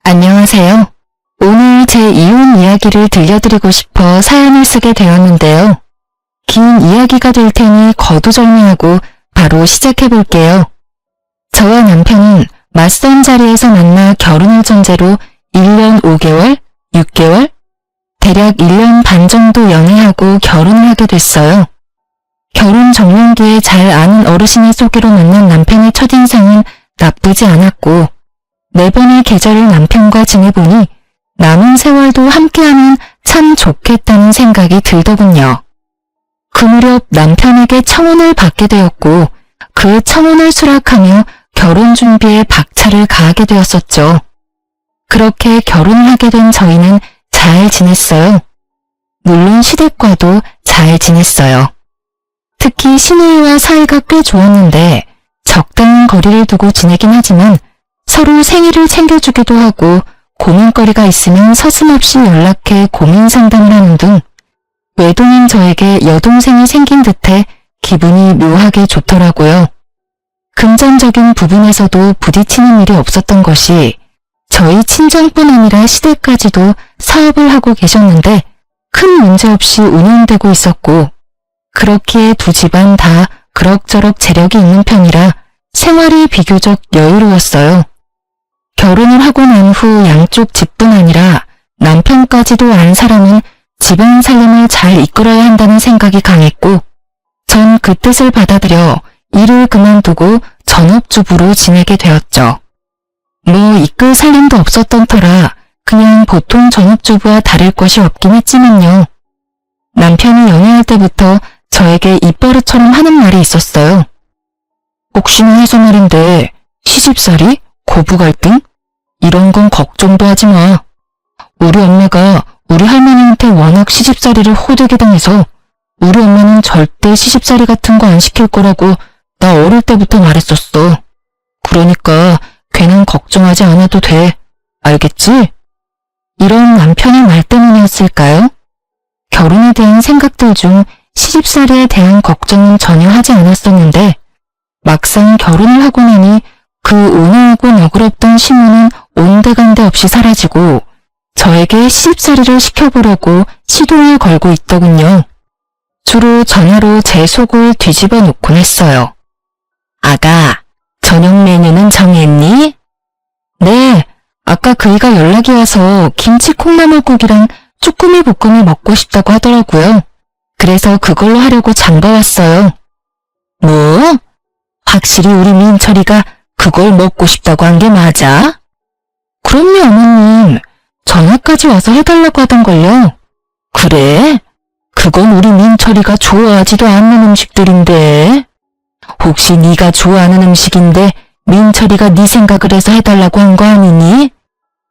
안녕하세요. 오늘 제 이혼 이야기를 들려드리고 싶어 사연을 쓰게 되었는데요. 긴 이야기가 될 테니 거두절미하고 바로 시작해 볼게요. 저와 남편은 맞선 자리에서 만나 결혼을 전제로 1년 5개월, 6개월, 대략 1년 반 정도 연애하고 결혼을 하게 됐어요. 결혼 정년기에 잘 아는 어르신의 소개로 만난 남편의 첫인상은 나쁘지 않았고 4번의 계절을 남편과 지내보니 남은 세월도 함께하면 참 좋겠다는 생각이 들더군요. 그 무렵 남편에게 청혼을 받게 되었고 그 청혼을 수락하며 결혼 준비에 박차를 가하게 되었었죠. 그렇게 결혼을 하게 된 저희는 잘 지냈어요. 물론 시댁과도 잘 지냈어요. 특히 시누이와 사이가 꽤 좋았는데 적당한 거리를 두고 지내긴 하지만 서로 생일을 챙겨주기도 하고 고민거리가 있으면 서슴없이 연락해 고민 상담을 하는 등 외동인 저에게 여동생이 생긴 듯해 기분이 묘하게 좋더라고요. 금전적인 부분에서도 부딪히는 일이 없었던 것이 저희 친정뿐 아니라 시댁까지도 사업을 하고 계셨는데 큰 문제 없이 운영되고 있었고 그렇기에 두 집안 다 그럭저럭 재력이 있는 편이라 생활이 비교적 여유로웠어요. 결혼을 하고 난 후 양쪽 집뿐 아니라 남편까지도 안 사람은 집안 살림을 잘 이끌어야 한다는 생각이 강했고 전 그 뜻을 받아들여 일을 그만두고 전업주부로 지내게 되었죠. 뭐 이끌 살림도 없었던 터라 그냥 보통 전업주부와 다를 것이 없긴 했지만요. 남편이 연애할 때부터 저에게 입버릇처럼 하는 말이 있었어요. 혹시나 해서 말인데 시집살이? 고부 갈등? 이런 건 걱정도 하지 마. 우리 엄마가 우리 할머니한테 워낙 시집살이를 호되게 당해서 우리 엄마는 절대 시집살이 같은 거 안 시킬 거라고 나 어릴 때부터 말했었어. 그러니까 괜한 걱정하지 않아도 돼. 알겠지? 이런 남편의 말 때문이었을까요? 결혼에 대한 생각들 중 시집살이에 대한 걱정은 전혀 하지 않았었는데 막상 결혼을 하고 나니 그 온화하고 너그럽던 시무는 온데간데 없이 사라지고 저에게 시집살이를 시켜보려고 시동을 걸고 있더군요. 주로 전화로 제 속을 뒤집어 놓곤 했어요. 아가, 저녁 메뉴는 정했니? 네, 아까 그이가 연락이 와서 김치 콩나물국이랑 쭈꾸미 볶음을 먹고 싶다고 하더라고요. 그래서 그걸로 하려고 장봐왔어요. 뭐? 확실히 우리 민철이가 그걸 먹고 싶다고 한 게 맞아? 그럼요, 어머님. 전화까지 와서 해달라고 하던걸요. 그래? 그건 우리 민철이가 좋아하지도 않는 음식들인데. 혹시 네가 좋아하는 음식인데 민철이가 네 생각을 해서 해달라고 한 거 아니니?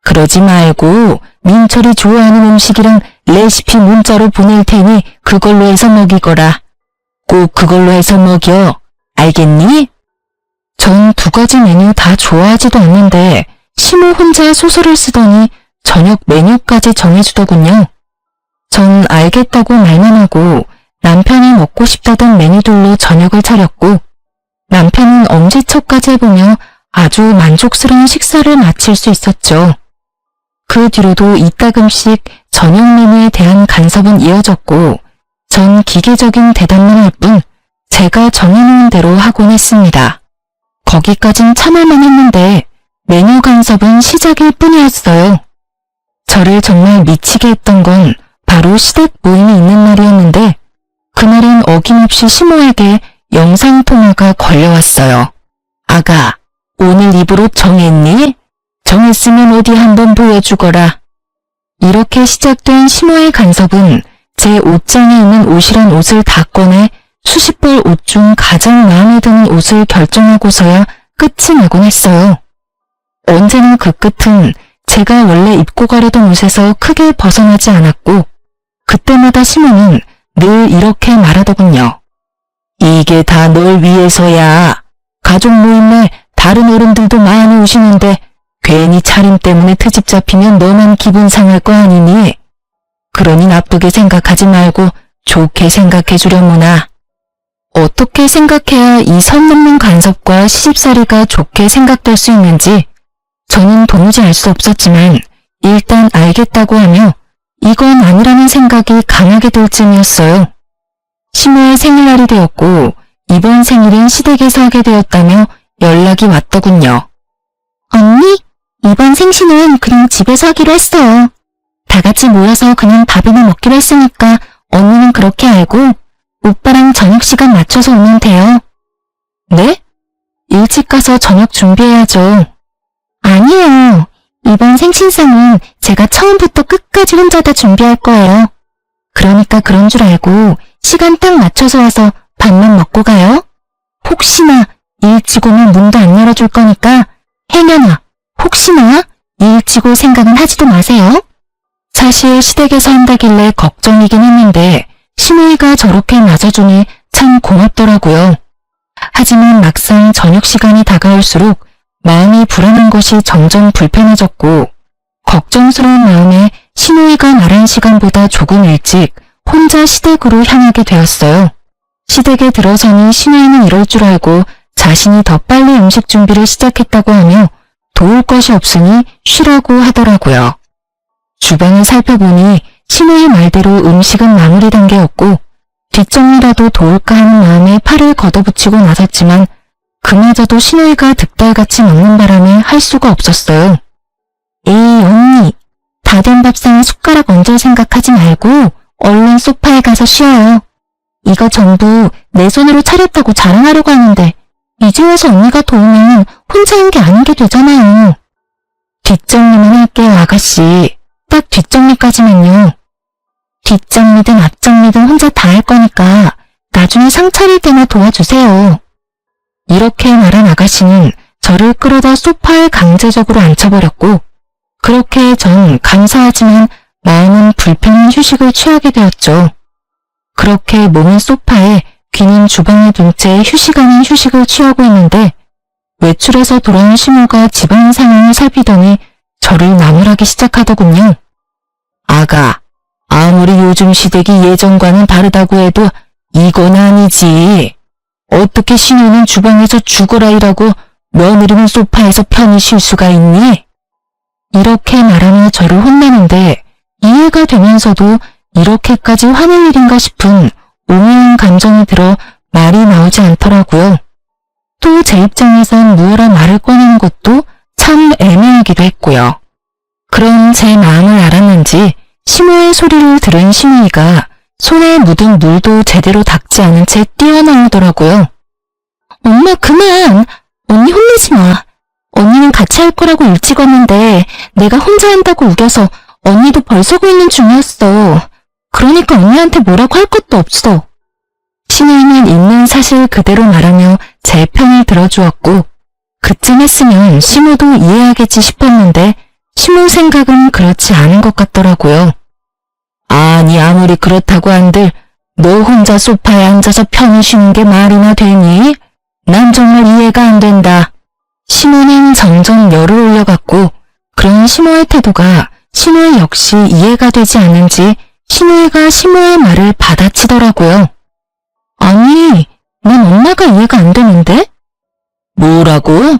그러지 말고 민철이 좋아하는 음식이랑 레시피 문자로 보낼 테니 그걸로 해서 먹이거라. 꼭 그걸로 해서 먹여. 알겠니? 전 2가지 메뉴 다 좋아하지도 않는데 시모 혼자 소설을 쓰더니 저녁 메뉴까지 정해주더군요. 전 알겠다고 말만 하고 남편이 먹고 싶다던 메뉴들로 저녁을 차렸고 남편은 엄지척까지 해보며 아주 만족스러운 식사를 마칠 수 있었죠. 그 뒤로도 이따금씩 저녁 메뉴에 대한 간섭은 이어졌고 전 기계적인 대답만 할 뿐 제가 정해놓은 대로 하곤 했습니다. 거기까진 참을만 했는데 메뉴 간섭은 시작일 뿐이었어요. 저를 정말 미치게 했던 건 바로 시댁 모임이 있는 날이었는데 그날은 어김없이 시모에게 영상통화가 걸려왔어요. 아가, 오늘 입을 옷 정했니? 정했으면 어디 한번 보여주거라. 이렇게 시작된 시모의 간섭은 제 옷장에 있는 옷이란 옷을 다 꺼내 수십 벌 옷 중 가장 마음에 드는 옷을 결정하고서야 끝이 나곤 했어요. 언제나 그 끝은 제가 원래 입고 가려던 옷에서 크게 벗어나지 않았고 그때마다 시모는 늘 이렇게 말하더군요. 이게 다 널 위해서야. 가족 모임에 다른 어른들도 많이 오시는데 괜히 차림 때문에 트집 잡히면 너만 기분 상할 거 아니니? 그러니 나쁘게 생각하지 말고 좋게 생각해 주려무나. 어떻게 생각해야 이 선 넘는 간섭과 시집살이가 좋게 생각될 수 있는지 저는 도무지 알 수 없었지만 일단 알겠다고 하며 이건 아니라는 생각이 강하게 들 쯤이었어요. 시모의 생일날이 되었고 이번 생일은 시댁에서 하게 되었다며 연락이 왔더군요. 언니, 이번 생신은 그냥 집에서 하기로 했어요. 다 같이 모여서 그냥 밥이나 먹기로 했으니까 언니는 그렇게 알고 오빠랑 저녁 시간 맞춰서 오면 돼요. 네? 일찍 가서 저녁 준비해야죠. 아니에요. 이번 생신상은 제가 처음부터 끝까지 혼자 다 준비할 거예요. 그러니까 그런 줄 알고 시간 딱 맞춰서 와서 밥만 먹고 가요. 혹시나 일찍 오면 문도 안 열어줄 거니까 혜련아, 혹시나 일찍 올 생각은 하지도 마세요. 사실 시댁에서 한다길래 걱정이긴 했는데 시누이가 저렇게 맞아주니 참 고맙더라고요. 하지만 막상 저녁 시간이 다가올수록 마음이 불안한 것이 점점 불편해졌고 걱정스러운 마음에 시누이가 말한 시간보다 조금 일찍 혼자 시댁으로 향하게 되었어요. 시댁에 들어서니 시누이는 이럴 줄 알고 자신이 더 빨리 음식 준비를 시작했다고 하며 도울 것이 없으니 쉬라고 하더라고요. 주방을 살펴보니 시누이 말대로 음식은 마무리 단계였고 뒷정리라도 도울까 하는 마음에 팔을 걷어붙이고 나섰지만 그마저도 시누이가 득달같이 먹는 바람에 할 수가 없었어요. 에이 언니, 다 된 밥상에 숟가락 얹을 생각하지 말고 얼른 소파에 가서 쉬어요. 이거 전부 내 손으로 차렸다고 자랑하려고 하는데 이제 와서 언니가 도우면 혼자 한 게 아닌 게 되잖아요. 뒷정리만 할게요 아가씨. 딱 뒷정리까지만요. 뒷정리든 앞정리든 혼자 다 할 거니까 나중에 상 차릴 때나 도와주세요. 이렇게 말한 아가씨는 저를 끌어다 소파에 강제적으로 앉혀버렸고 그렇게 전 감사하지만 마음은 불편한 휴식을 취하게 되었죠. 그렇게 몸은 소파에 귀는 주방에 둔 채 휴식 아닌 휴식을 취하고 있는데 외출해서 돌아온 시모가 집안 상황을 살피더니 저를 나무라기 시작하더군요. 아가, 아무리 요즘 시댁이 예전과는 다르다고 해도 이건 아니지. 어떻게 시누이는 주방에서 죽어라 일하고 며느리는 소파에서 편히 쉴 수가 있니? 이렇게 말하며 저를 혼내는데 이해가 되면서도 이렇게까지 화낼 일인가 싶은 오묘한 감정이 들어 말이 나오지 않더라고요. 또 제 입장에선 무어라 말을 꺼내는 것도 참 애매하기도 했고요. 그런 제 마음을 알았는지 시모의 소리를 들은 시누이가 손에 묻은 물도 제대로 닦지 않은 채 뛰어나오더라고요. 엄마 그만! 언니 혼내지 마. 언니는 같이 할 거라고 일찍 왔는데 내가 혼자 한다고 우겨서 언니도 벌써 고 있는 중이었어. 그러니까 언니한테 뭐라고 할 것도 없어. 시누이는 있는 사실 그대로 말하며 제 편을 들어주었고 그쯤 했으면 시모도 이해하겠지 싶었는데 시모 생각은 그렇지 않은 것 같더라고요. 아니 아무리 그렇다고 한들 너 혼자 소파에 앉아서 편히 쉬는 게 말이나 되니? 난 정말 이해가 안 된다. 시모는 점점 열을 올려갔고 그런 시모의 태도가 시누이 역시 이해가 되지 않은지 시누이가 시모의 말을 받아치더라고요. 아니, 난 엄마가 이해가 안 되는데? 뭐라고?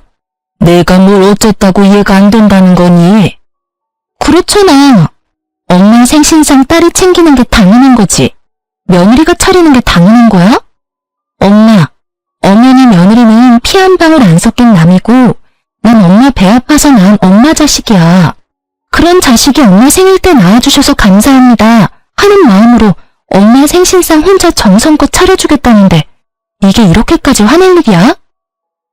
내가 뭘 어쨌다고 이해가 안 된다는 거니? 그렇잖아. 엄마 생신상 딸이 챙기는 게 당연한 거지. 며느리가 차리는 게 당연한 거야? 엄마, 엄연히 며느리는 피 한 방울 안 섞인 남이고 난 엄마 배 아파서 낳은 엄마 자식이야. 그런 자식이 엄마 생일 때 낳아주셔서 감사합니다 하는 마음으로 엄마 생신상 혼자 정성껏 차려주겠다는데 이게 이렇게까지 화낼 일이야?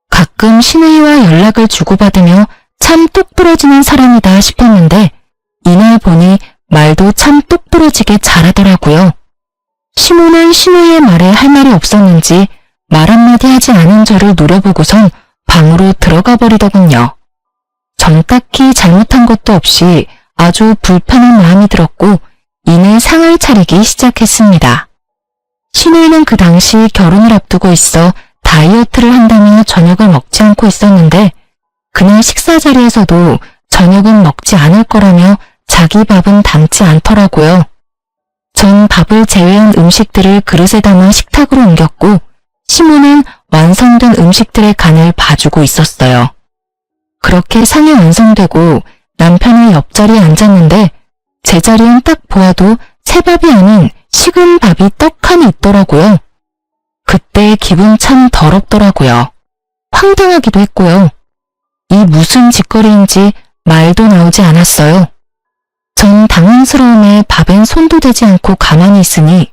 가끔 시누이와 연락을 주고받으며 참 똑부러지는 사람이다 싶었는데 이날 보니 말도 참 똑부러지게 잘하더라고요. 시모는 시누이의 말에 할 말이 없었는지 말 한마디 하지 않은 저를 노려보고선 방으로 들어가 버리더군요. 전 딱히 잘못한 것도 없이 아주 불편한 마음이 들었고 이내 상을 차리기 시작했습니다. 시누이는 그 당시 결혼을 앞두고 있어 다이어트를 한다며 저녁을 먹지 않고 있었는데 그날 식사 자리에서도 저녁은 먹지 않을 거라며 자기 밥은 담지 않더라고요. 전 밥을 제외한 음식들을 그릇에 담아 식탁으로 옮겼고 시모는 완성된 음식들의 간을 봐주고 있었어요. 그렇게 상이 완성되고 남편이 옆자리에 앉았는데 제 자리엔 딱 보아도 새밥이 아닌 식은 밥이 떡하니 있더라고요. 그때 기분 참 더럽더라고요. 황당하기도 했고요. 이 무슨 짓거리인지 말도 나오지 않았어요. 전 당황스러움에 밥엔 손도 대지 않고 가만히 있으니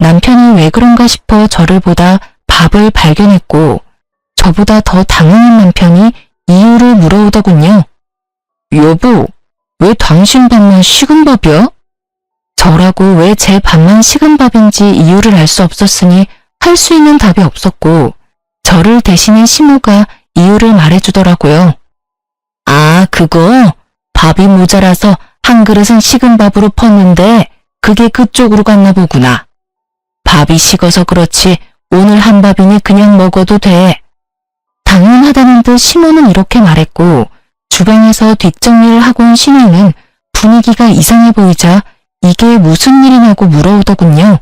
남편이 왜 그런가 싶어 저를 보다 밥을 발견했고 저보다 더 당황한 남편이 이유를 물어오더군요. 여보, 왜 당신 밥만 식은 밥이야? 저라고 왜 제 밥만 식은 밥인지 이유를 알 수 없었으니 할 수 있는 답이 없었고 저를 대신해 시모가 이유를 말해주더라고요. 아, 그거 밥이 모자라서 한 그릇은 식은 밥으로 펐는데 그게 그쪽으로 갔나 보구나. 밥이 식어서 그렇지 오늘 한 밥이니 그냥 먹어도 돼. 당연하다는 듯 시모는 이렇게 말했고 주방에서 뒷정리를 하고 온 시모는 분위기가 이상해 보이자 이게 무슨 일이냐고 물어오더군요.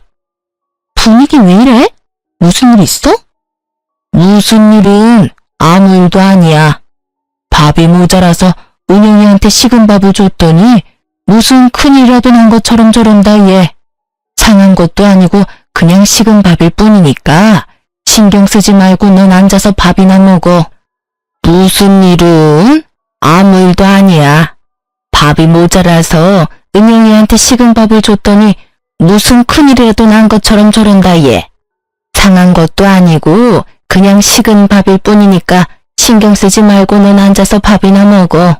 분위기 왜 이래? 무슨 일 있어? 무슨 일은 아무 일도 아니야. 밥이 모자라서 은영이한테 식은 밥을 줬더니 무슨 큰일이라도 난 것처럼 저런다 얘. 상한 것도 아니고 그냥 식은 밥일 뿐이니까 신경 쓰지 말고 넌 앉아서 밥이나 먹어. 무슨 일은? 아무 일도 아니야. 밥이 모자라서 은영이한테 식은 밥을 줬더니 무슨 큰일이라도 난 것처럼 저런다 얘. 상한 것도 아니고 그냥 식은 밥일 뿐이니까 신경 쓰지 말고 넌 앉아서 밥이나 먹어.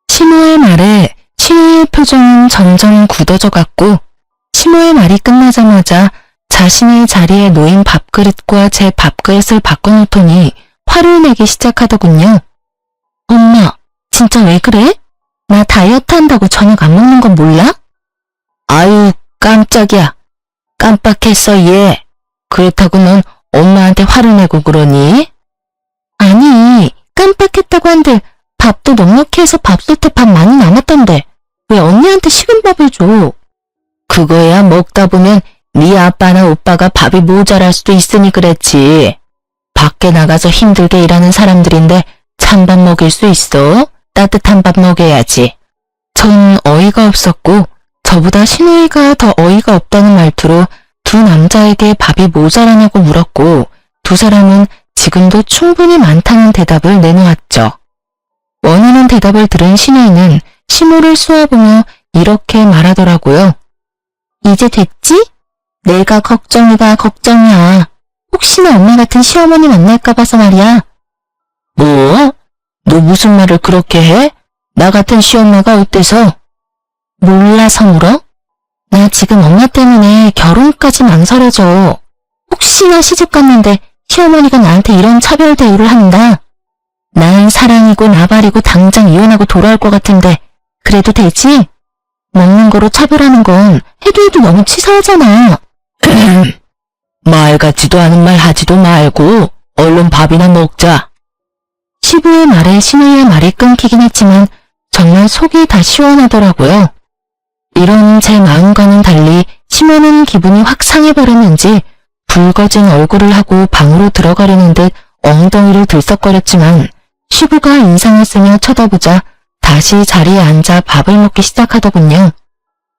시모의 말에 시모의 표정은 점점 굳어져 갔고 시모의 말이 끝나자마자 자신의 자리에 놓인 밥그릇과 제 밥그릇을 바꿔놓더니 화를 내기 시작하더군요. 엄마, 진짜 왜 그래? 나 다이어트 한다고 저녁 안 먹는 건 몰라? 아유, 깜짝이야. 깜빡했어 얘. 그렇다고 넌 엄마한테 화를 내고 그러니? 아니, 깜빡했다고 한들 밥도 넉넉히 해서 밥솥에 밥 많이 남았던데 왜 언니한테 식은 밥을 줘? 그거야 먹다 보면 네 아빠나 오빠가 밥이 모자랄 수도 있으니 그랬지. 밖에 나가서 힘들게 일하는 사람들인데 찬밥 먹일 수 있어? 따뜻한 밥 먹여야지. 전 어이가 없었고 저보다 신우이가 더 어이가 없다는 말투로 두 남자에게 밥이 모자라냐고 물었고 두 사람은 지금도 충분히 많다는 대답을 내놓았죠. 원하는 대답을 들은 신우이는 시모를 쏘아보며 이렇게 말하더라고요. 이제 됐지? 내가 걱정이다 걱정이야. 혹시나 엄마 같은 시어머니 만날까 봐서 말이야. 뭐? 너 무슨 말을 그렇게 해? 나 같은 시엄마가 어때서? 몰라서 물어? 나 지금 엄마 때문에 결혼까지 망설여져. 혹시나 시집 갔는데 시어머니가 나한테 이런 차별 대우를 한다. 난 사랑이고 나발이고 당장 이혼하고 돌아올 것 같은데 그래도 되지? 먹는 거로 차별하는 건 해도 너무 치사하잖아. 말 같지도 않은 말 하지도 말고 얼른 밥이나 먹자. 시부의 말에 신우의 말이 끊기긴 했지만 정말 속이 다 시원하더라고요. 이런 제 마음과는 달리 시모는 기분이 확 상해버렸는지 붉어진 얼굴을 하고 방으로 들어가려는 듯 엉덩이를 들썩거렸지만 시부가 인상을 쓰며 쳐다보자 다시 자리에 앉아 밥을 먹기 시작하더군요.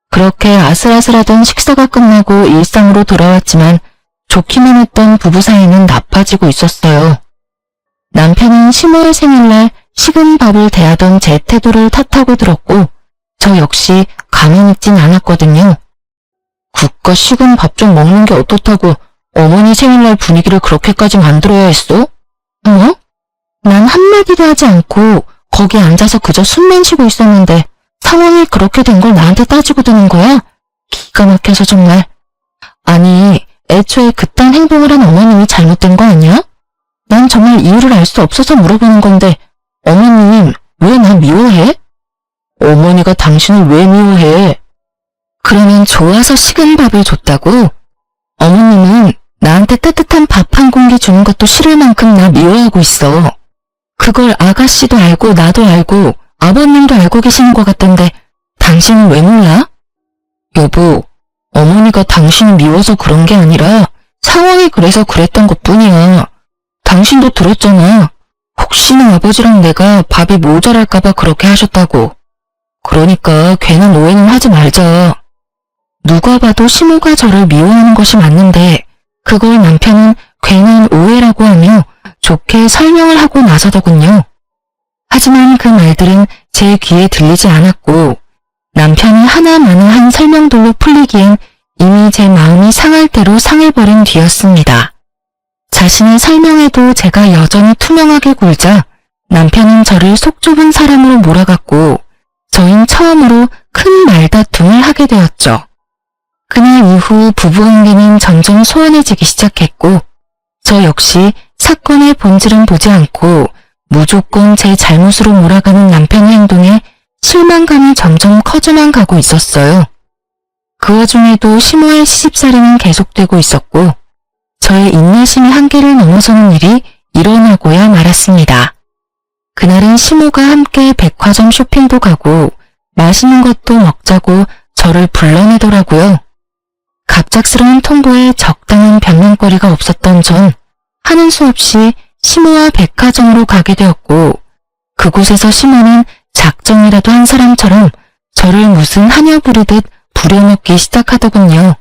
그렇게 아슬아슬하던 식사가 끝나고 일상으로 돌아왔지만 좋기만 했던 부부 사이는 나빠지고 있었어요. 남편은 시모의 생일날 식은 밥을 대하던 제 태도를 탓하고 들었고 저 역시 가만히 있진 않았거든요. 국가 식은 밥 좀 먹는 게 어떻다고 어머니 생일날 분위기를 그렇게까지 만들어야 했어? 뭐? 난 한마디도 하지 않고 거기 앉아서 그저 숨만 쉬고 있었는데 상황이 그렇게 된 걸 나한테 따지고 드는 거야? 기가 막혀서 정말. 아니, 애초에 그딴 행동을 한 어머님이 잘못된 거 아니야? 난 정말 이유를 알 수 없어서 물어보는 건데 어머님 왜 나 미워해? 어머니가 당신을 왜 미워해? 그러면 좋아서 식은 밥을 줬다고? 어머님은 나한테 따뜻한 밥 한 공기 주는 것도 싫을 만큼 나 미워하고 있어. 그걸 아가씨도 알고 나도 알고 아버님도 알고 계시는 것 같던데 당신은 왜 몰라? 여보, 어머니가 당신을 미워서 그런 게 아니라 상황이 그래서 그랬던 것뿐이야. 당신도 들었잖아. 혹시나 아버지랑 내가 밥이 모자랄까봐 그렇게 하셨다고. 그러니까 괜한 오해는 하지 말자. 누가 봐도 시모가 저를 미워하는 것이 맞는데 그걸 남편은 괜한 오해라고 하며 좋게 설명을 하고 나서더군요. 하지만 그 말들은 제 귀에 들리지 않았고 남편이 하나마나한 설명들로 풀리기엔 이미 제 마음이 상할 대로 상해버린 뒤였습니다. 자신의 설명에도 제가 여전히 투명하게 굴자 남편은 저를 속 좁은 사람으로 몰아갔고 저흰 처음으로 큰 말다툼을 하게 되었죠. 그날 이후 부부관계는 점점 소원해지기 시작했고 저 역시 사건의 본질은 보지 않고 무조건 제 잘못으로 몰아가는 남편의 행동에 실망감이 점점 커져만 가고 있었어요. 그 와중에도 시모의 시집살이는 계속되고 있었고 저의 인내심이 한계를 넘어서는 일이 일어나고야 말았습니다. 그날은 시모가 함께 백화점 쇼핑도 가고 맛있는 것도 먹자고 저를 불러내더라고요. 갑작스러운 통보에 적당한 변명거리가 없었던 전 하는 수 없이 시모와 백화점으로 가게 되었고 그곳에서 시모는 작정이라도 한 사람처럼 저를 무슨 하녀 부리듯 부려먹기 시작하더군요.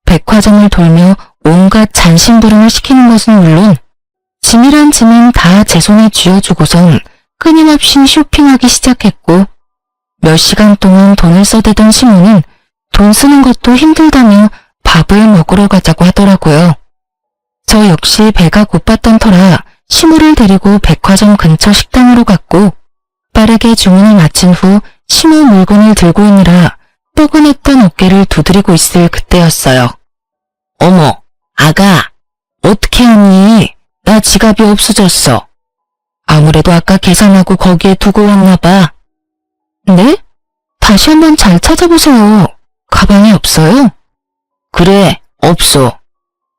백화점을 돌며 온갖 잔심부름을 시키는 것은 물론 짐이란 짐은 다 제 손에 쥐어주고선 끊임없이 쇼핑하기 시작했고 몇 시간 동안 돈을 써대던 시모는 돈 쓰는 것도 힘들다며 밥을 먹으러 가자고 하더라고요. 저 역시 배가 고팠던 터라 시모를 데리고 백화점 근처 식당으로 갔고 빠르게 주문을 마친 후 시모 물건을 들고 있느라 뻐근했던 어깨를 두드리고 있을 그때였어요. 어머, 아가, 어떻게 하니? 나 지갑이 없어졌어. 아무래도 아까 계산하고 거기에 두고 왔나 봐. 네? 다시 한번 잘 찾아보세요. 가방에 없어요? 그래, 없어.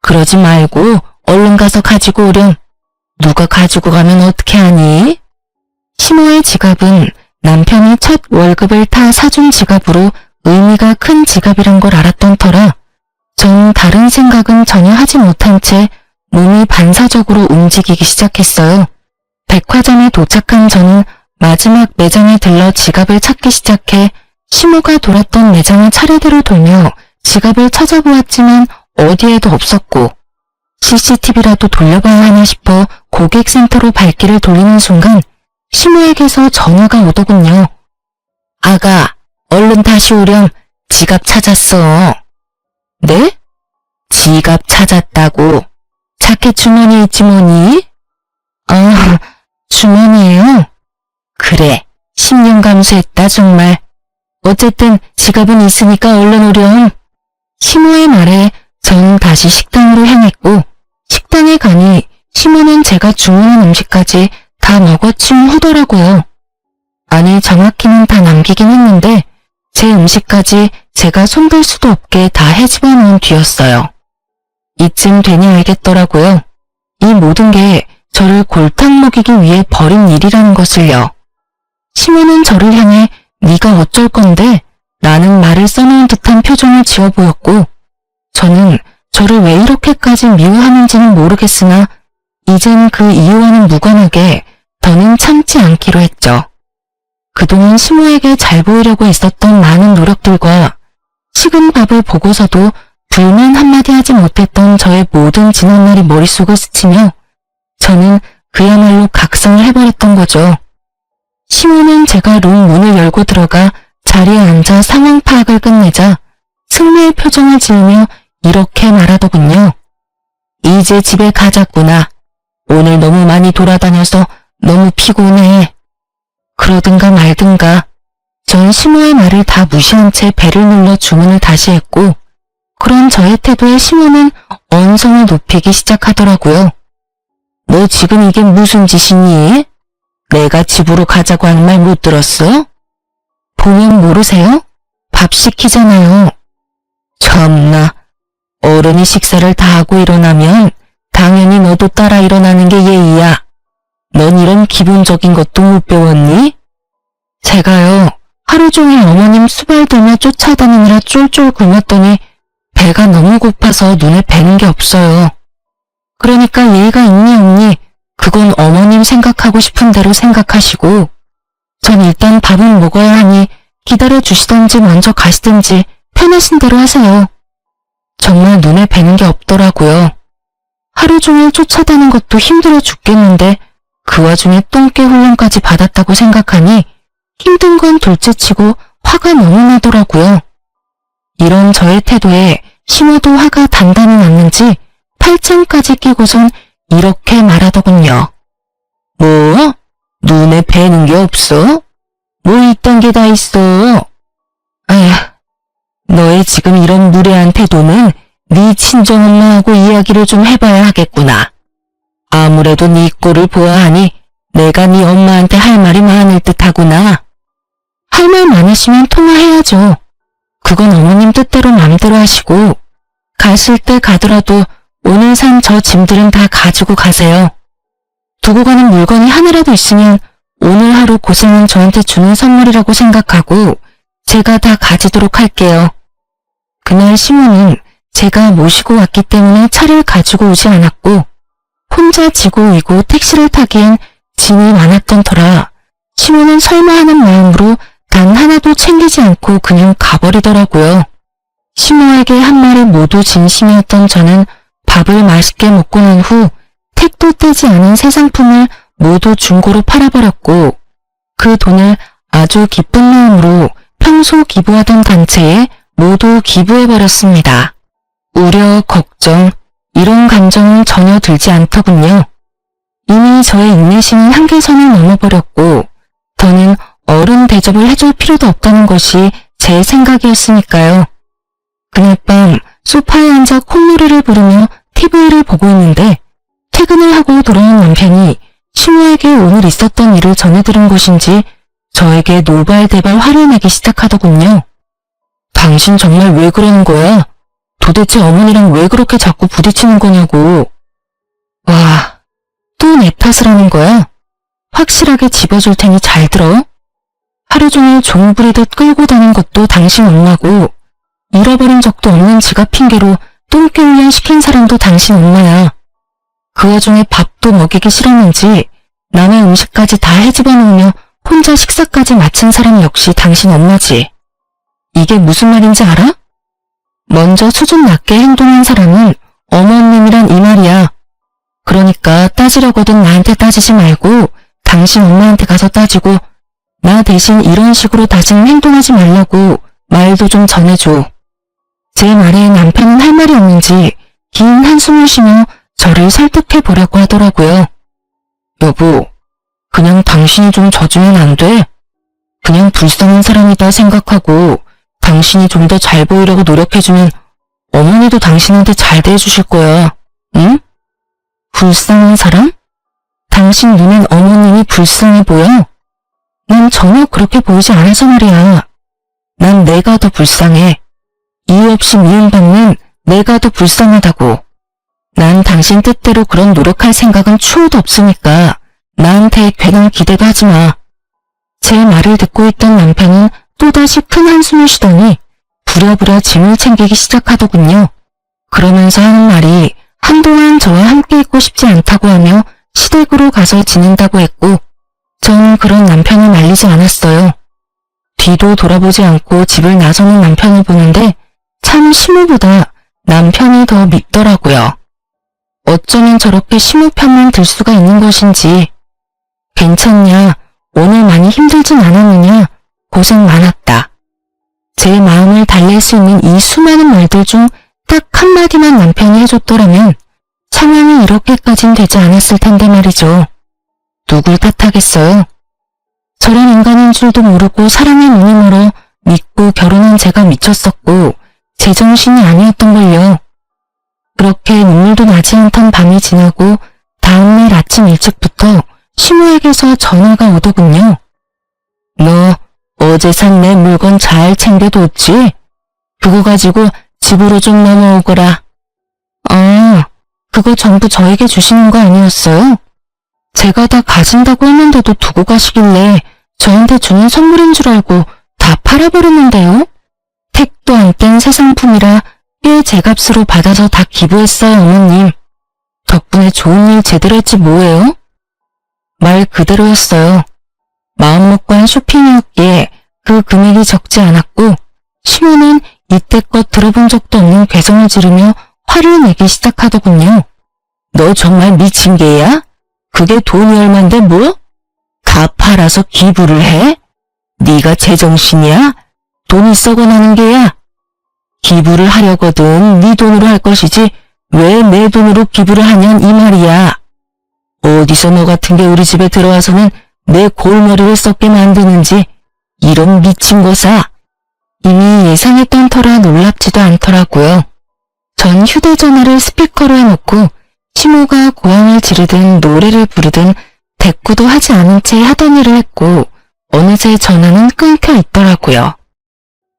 그러지 말고 얼른 가서 가지고 오렴. 누가 가지고 가면 어떻게 하니? 시모의 지갑은 남편이 첫 월급을 타 사준 지갑으로 의미가 큰 지갑이란 걸 알았던 터라 전 다른 생각은 전혀 하지 못한 채 몸이 반사적으로 움직이기 시작했어요. 백화점에 도착한 저는 마지막 매장에 들러 지갑을 찾기 시작해 시모가 돌았던 매장을 차례대로 돌며 지갑을 찾아보았지만 어디에도 없었고 CCTV라도 돌려봐야 하나 싶어 고객센터로 발길을 돌리는 순간 시모에게서 전화가 오더군요. 아가, 얼른 다시 오렴. 지갑 찾았어. 네? 지갑 찾았다고. 자켓 주머니에 있지 뭐니? 아, 주머니에요? 그래, 10년 감수했다 정말. 어쨌든 지갑은 있으니까 얼른 오렴. 시모의 말에 전 다시 식당으로 향했고 식당에 가니 시모는 제가 주문한 음식까지 다 먹어치운 후더라고요. 아니 정확히는 다 남기긴 했는데 제 음식까지 제가 손댈 수도 없게 다 헤집어 놓은 뒤였어요. 이쯤 되니 알겠더라고요. 이 모든 게 저를 골탕 먹이기 위해 벌인 일이라는 것을요. 시모는 저를 향해 네가 어쩔 건데 라는 말을 써놓은 듯한 표정을 지어 보였고 저는 저를 왜 이렇게까지 미워하는지는 모르겠으나 이젠 그 이유와는 무관하게 더는 참지 않기로 했죠. 그동안 시모에게 잘 보이려고 했었던 많은 노력들과 식은 밥을 보고서도 불만 한마디 하지 못했던 저의 모든 지난날이 머릿속을 스치며 저는 그야말로 각성을 해버렸던 거죠. 시모는 제가 룸 문을 열고 들어가 자리에 앉아 상황 파악을 끝내자 승리의 표정을 지으며 이렇게 말하더군요. 이제 집에 가자꾸나. 오늘 너무 많이 돌아다녀서 너무 피곤해. 그러든가 말든가. 전 시모의 말을 다 무시한 채 배를 눌러 주문을 다시 했고 그런 저의 태도에 시모는 언성을 높이기 시작하더라고요. 너 지금 이게 무슨 짓이니? 내가 집으로 가자고 하는 말 못 들었어? 보면 모르세요? 밥 시키잖아요. 참나, 어른이 식사를 다 하고 일어나면 당연히 너도 따라 일어나는 게 예의야. 넌 이런 기본적인 것도 못 배웠니? 제가요, 하루 종일 어머님 수발 들며 쫓아다니느라 쫄쫄 굶었더니 배가 너무 고파서 눈에 뵈는 게 없어요. 그러니까 예의가 있니 없니 그건 어머님 생각하고 싶은 대로 생각하시고 전 일단 밥은 먹어야 하니 기다려주시던지 먼저 가시든지 편하신 대로 하세요. 정말 눈에 뵈는 게 없더라고요. 하루 종일 쫓아다닌 것도 힘들어 죽겠는데 그 와중에 똥개 훈련까지 받았다고 생각하니 힘든 건 둘째치고 화가 너무 나더라고요. 이런 저의 태도에 심어도 화가 단단히 났는지 팔짱까지 끼고선 이렇게 말하더군요. 뭐? 눈에 뵈는 게 없어? 뭐 이딴 게 다 있어? 아휴, 너의 지금 이런 무례한 태도는 네 친정엄마하고 이야기를 좀 해봐야 하겠구나. 아무래도 네 꼴을 보아하니 내가 네 엄마한테 할 말이 많을 듯하구나. 할 말 많으시면 통화해야죠. 그건 어머님 뜻대로 맘대로 하시고 가실 때 가더라도 오늘 산 저 짐들은 다 가지고 가세요. 두고 가는 물건이 하나라도 있으면 오늘 하루 고생은 저한테 주는 선물이라고 생각하고 제가 다 가지도록 할게요. 그날 시모는 제가 모시고 왔기 때문에 차를 가지고 오지 않았고 혼자 지고 이고 택시를 타기엔 짐이 많았던 터라 시모는 설마 하는 마음으로 단 하나도 챙기지 않고 그냥 가버리더라고요. 시모에게 한 말이 모두 진심이었던 저는 밥을 맛있게 먹고 난 후 택도 떼지 않은 새 상품을 모두 중고로 팔아버렸고 그 돈을 아주 기쁜 마음으로 평소 기부하던 단체에 모두 기부해버렸습니다. 우려, 걱정, 이런 감정은 전혀 들지 않더군요. 이미 저의 인내심은 한계선을 넘어버렸고 더는 어른 대접을 해줄 필요도 없다는 것이 제 생각이었으니까요. 그날 밤 소파에 앉아 콧노래를 부르며 TV를 보고 있는데 퇴근을 하고 돌아온 남편이 시모에게 오늘 있었던 일을 전해들은 것인지 저에게 노발대발 화를 내기 시작하더군요. 당신 정말 왜 그러는 거야? 도대체 어머니랑 왜 그렇게 자꾸 부딪히는 거냐고. 와, 또 내 탓을 하는 거야? 확실하게 집어줄 테니 잘 들어. 하루 종일 종 부리듯 끌고 다닌 것도 당신 엄마고 잃어버린 적도 없는 지갑 핑계로 똥개 훈련 시킨 사람도 당신 엄마야. 그 와중에 밥도 먹이기 싫었는지 남의 음식까지 다 헤집어 놓으며 혼자 식사까지 마친 사람 역시 당신 엄마지. 이게 무슨 말인지 알아? 먼저 수준 낮게 행동한 사람은 어머님이란 이 말이야. 그러니까 따지려거든 나한테 따지지 말고 당신 엄마한테 가서 따지고 나 대신 이런 식으로 다시는 행동하지 말라고 말도 좀 전해줘. 제 말에 남편은 할 말이 없는지 긴 한숨을 쉬며 저를 설득해 보려고 하더라고요. 여보, 그냥 당신이 좀 져주면 안 돼? 그냥 불쌍한 사람이다 생각하고 당신이 좀 더 잘 보이려고 노력해주면 어머니도 당신한테 잘 대해주실 거야. 응? 불쌍한 사람? 당신 눈엔 어머님이 불쌍해 보여? 난 전혀 그렇게 보이지 않아서 말이야. 난 내가 더 불쌍해. 이유 없이 미움받는 내가 더 불쌍하다고. 난 당신 뜻대로 그런 노력할 생각은 추호도 없으니까 나한테 괜한 기대도 하지 마. 제 말을 듣고 있던 남편은 또다시 큰 한숨을 쉬더니 부랴부랴 짐을 챙기기 시작하더군요. 그러면서 하는 말이 한동안 저와 함께 있고 싶지 않다고 하며 시댁으로 가서 지낸다고 했고 전 그런 남편을 말리지 않았어요. 뒤도 돌아보지 않고 집을 나서는 남편을 보는데 참 시모보다 남편이 더 밉더라고요. 어쩌면 저렇게 시모 편만 들 수가 있는 것인지. 괜찮냐? 오늘 많이 힘들진 않았느냐? 고생 많았다. 제 마음을 달랠 수 있는 이 수많은 말들 중 딱 한마디만 남편이 해줬더라면 상황이 이렇게까진 되지 않았을 텐데 말이죠. 누굴 탓하겠어요? 저런 인간인 줄도 모르고 사랑에 눈이 멀어 믿고 결혼한 제가 미쳤었고 제정신이 아니었던걸요. 그렇게 눈물도 나지 않던 밤이 지나고 다음날 아침 일찍부터 시모에게서 전화가 오더군요. 너 어제 산 내 물건 잘 챙겨뒀지? 그거 가지고 집으로 좀 넘어오거라. 아, 그거 전부 저에게 주시는 거 아니었어요? 제가 다 가진다고 했는데도 두고 가시길래 저한테 주는 선물인 줄 알고 다 팔아버렸는데요? 택도 안 뗀 새 상품이라 꽤 제값으로 받아서 다 기부했어요, 어머님. 덕분에 좋은 일 제대로 했지 뭐예요? 말 그대로였어요. 마음먹고 한 쇼핑이었기에 그 금액이 적지 않았고 시모는 이때껏 들어본 적도 없는 괴성을 지르며 화를 내기 시작하더군요. 너 정말 미친 개야? 그게 돈이 얼만데 뭐? 다 팔아서 기부를 해? 네가 제정신이야? 돈이 썩어나는 게야. 기부를 하려거든 네 돈으로 할 것이지 왜 내 돈으로 기부를 하냔 이 말이야. 어디서 너 같은 게 우리 집에 들어와서는 내 골머리를 썩게 만드는지 이런 미친 거사. 이미 예상했던 터라 놀랍지도 않더라고요. 전 휴대전화를 스피커로 해놓고 시모가 고함을 지르든 노래를 부르든 대꾸도 하지 않은 채 하던 일을 했고 어느새 전화는 끊겨 있더라고요.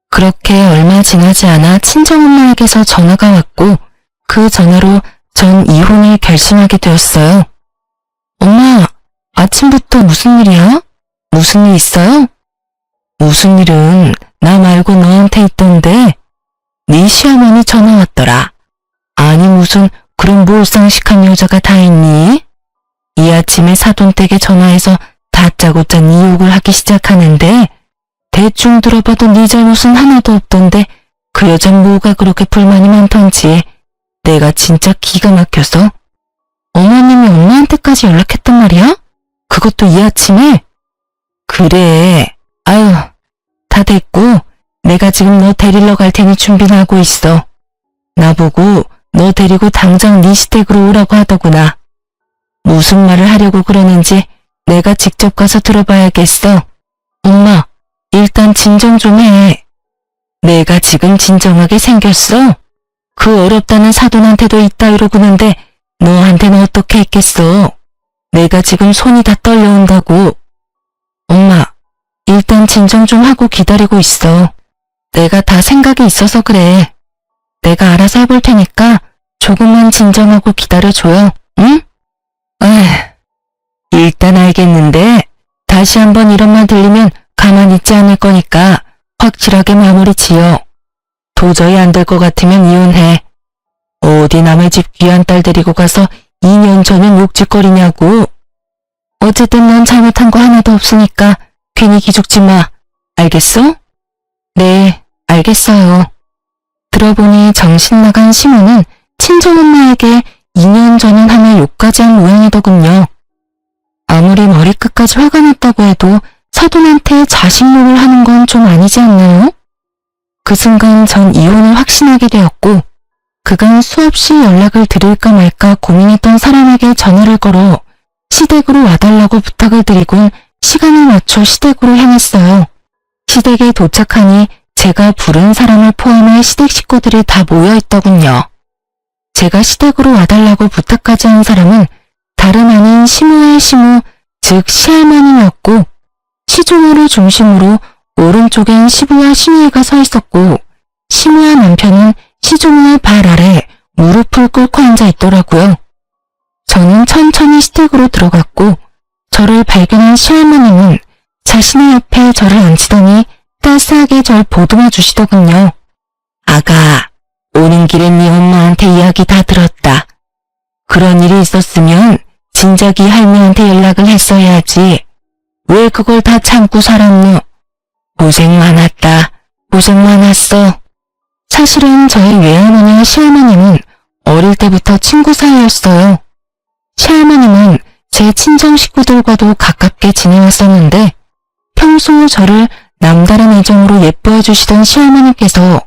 그렇게 얼마 지나지 않아 친정엄마에게서 전화가 왔고 그 전화로 전 이혼을 결심하게 되었어요. 엄마, 아침부터 무슨 일이야? 무슨 일 있어요? 무슨 일은 나 말고 너한테 있던데 네 시어머니 전화 왔더라. 아니 무슨 그런 몰상식한 여자가 다 있니? 이 아침에 사돈댁에 전화해서 다짜고짜 네 욕을 하기 시작하는데 대충 들어봐도 네 잘못은 하나도 없던데 그 여잔 뭐가 그렇게 불만이 많던지 내가 진짜 기가 막혀서. 어머님이 엄마한테까지 연락했단 말이야? 그것도 이 아침에? 그래. 아유, 다 됐고 내가 지금 너 데리러 갈 테니 준비는 하고 있어. 나보고 너 데리고 당장 네 시댁으로 오라고 하더구나. 무슨 말을 하려고 그러는지 내가 직접 가서 들어봐야겠어. 엄마, 일단 진정 좀 해. 내가 지금 진정하게 생겼어? 그 어렵다는 사돈한테도 이따위로 구는데 너한테는 어떻게 했겠어? 내가 지금 손이 다 떨려온다고. 엄마, 일단 진정 좀 하고 기다리고 있어. 내가 다 생각이 있어서 그래. 내가 알아서 해볼 테니까 조금만 진정하고 기다려줘요. 응? 일단 알겠는데 다시 한번 이런 말 들리면 가만히 있지 않을 거니까 확실하게 마무리 지어. 도저히 안 될 것 같으면 이혼해. 어디 남의 집 귀한 딸 데리고 가서 2년 전엔 욕짓거리냐고. 어쨌든 넌 잘못한 거 하나도 없으니까 괜히 기죽지 마. 알겠어? 네, 알겠어요. 들어보니 정신 나간 시모는 친정엄마에게 2년 전엔 하며 욕까지 한 모양이더군요. 아무리 머리끝까지 화가 났다고 해도 사돈한테 자식 욕을 하는 건 좀 아니지 않나요? 그 순간 전 이혼을 확신하게 되었고 그간 수없이 연락을 드릴까 말까 고민했던 사람에게 전화를 걸어 시댁으로 와달라고 부탁을 드리곤 시간을 맞춰 시댁으로 향했어요. 시댁에 도착하니 제가 부른 사람을 포함해 시댁 식구들이 다 모여있더군요. 제가 시댁으로 와달라고 부탁까지 한 사람은 다름 아닌 시모의 시모, 즉 시할머니였고 시종호를 중심으로 오른쪽엔 시부와 시누이가 서 있었고 시모와 남편은 시종호의 발 아래 무릎을 꿇고 앉아 있더라고요. 저는 천천히 시댁으로 들어갔고 저를 발견한 시할머니는 자신의 옆에 저를 앉히더니 따스하게 절 보듬어 주시더군요. 아가, 오는 길에 네 엄마한테 이야기 다 들었다. 그런 일이 있었으면 진작에 할머니한테 연락을 했어야지. 왜 그걸 다 참고 살았노? 고생 많았다. 고생 많았어. 사실은 저희 외할머니와 시할머니는 어릴 때부터 친구 사이였어요. 시할머니는 제 친정 식구들과도 가깝게 지내왔었는데 평소 저를 남다른 애정으로 예뻐해 주시던 시할머니께서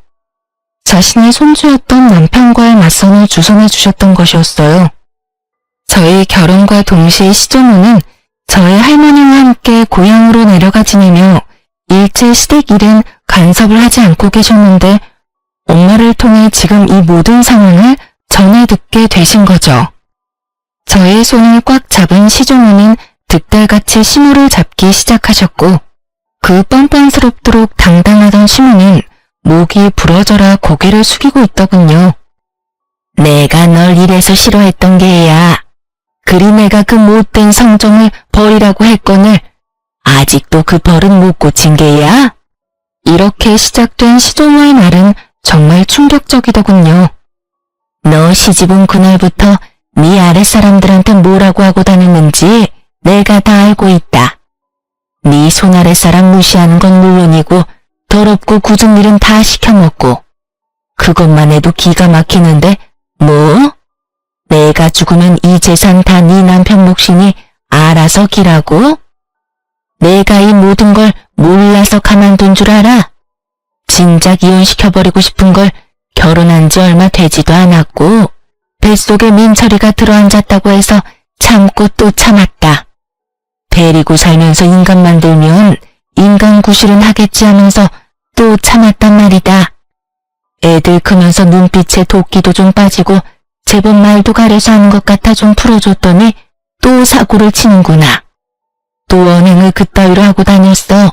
자신의 손주였던 남편과의 맞선을 주선해 주셨던 것이었어요. 저희 결혼과 동시에 시조모는 저의 할머니와 함께 고향으로 내려가 지내며 일제 시댁 일은 간섭을 하지 않고 계셨는데 엄마를 통해 지금 이 모든 상황을 전해 듣게 되신 거죠. 저의 손을 꽉 잡은 시조모는 득달같이 시모를 잡기 시작하셨고 그 뻔뻔스럽도록 당당하던 시모는 목이 부러져라 고개를 숙이고 있더군요. 내가 널 이래서 싫어했던 게야. 그리 내가 그 못된 성정을 버리라고 했거늘 아직도 그 버릇 못 고친 게야? 이렇게 시작된 시조모의 말은 정말 충격적이더군요. 너 시집 온 그날부터 네 아랫사람들한테 뭐라고 하고 다녔는지 내가 다 알고 있다. 네 손 아래 사람 무시하는 건 물론이고 더럽고 굳은 일은 다 시켜먹고 그것만 해도 기가 막히는데 뭐? 내가 죽으면 이 재산 다 네 남편 몫이니 알아서 기라고? 내가 이 모든 걸 몰라서 가만둔 줄 알아? 진작 이혼시켜버리고 싶은 걸 결혼한 지 얼마 되지도 않았고 뱃속에 민철이가 들어앉았다고 해서 참고 또 참았다. 데리고 살면서 인간 만들면 인간 구실은 하겠지 하면서 또 참았단 말이다. 애들 크면서 눈빛에 도끼도 좀 빠지고 제법 말도 가려서 하는 것 같아 좀 풀어줬더니 또 사고를 치는구나. 또 언행을 그따위로 하고 다녔어.